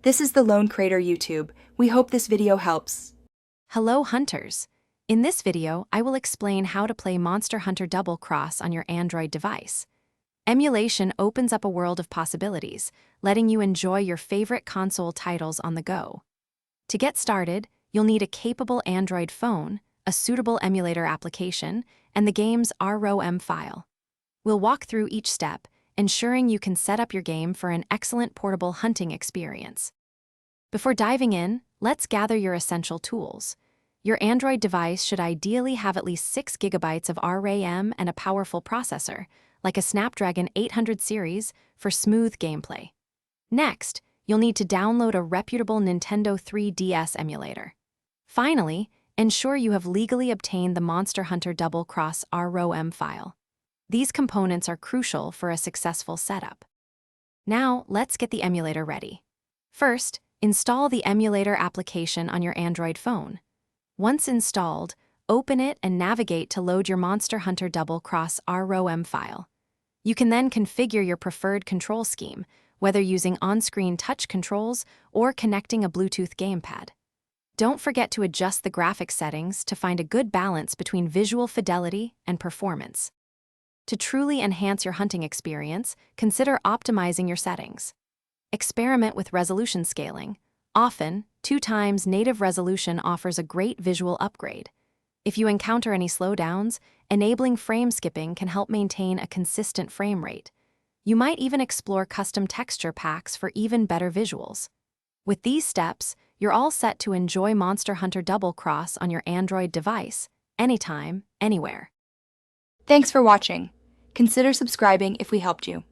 This is the Lone Crater YouTube. We hope this video helps. Hello hunters! In this video, I will explain how to play Monster Hunter Double Cross on your Android device. Emulation opens up a world of possibilities, letting you enjoy your favorite console titles on the go. To get started, you'll need a capable Android phone, a suitable emulator application, and the game's ROM file. We'll walk through each step, ensuring you can set up your game for an excellent portable hunting experience. Before diving in, let's gather your essential tools. Your Android device should ideally have at least 6 GB of RAM and a powerful processor, like a Snapdragon 800 series, for smooth gameplay. Next, you'll need to download a reputable Nintendo 3DS emulator. Finally, ensure you have legally obtained the Monster Hunter Double Cross ROM file. These components are crucial for a successful setup. Now, let's get the emulator ready. First, install the emulator application on your Android phone. Once installed, open it and navigate to load your Monster Hunter Double Cross ROM file. You can then configure your preferred control scheme, whether using on-screen touch controls or connecting a Bluetooth gamepad. Don't forget to adjust the graphics settings to find a good balance between visual fidelity and performance. To truly enhance your hunting experience, consider optimizing your settings. Experiment with resolution scaling. Often, 2x native resolution offers a great visual upgrade. If you encounter any slowdowns, enabling frame skipping can help maintain a consistent frame rate. You might even explore custom texture packs for even better visuals. With these steps, you're all set to enjoy Monster Hunter Double Cross on your Android device, anytime, anywhere. Thanks for watching. Consider subscribing if we helped you.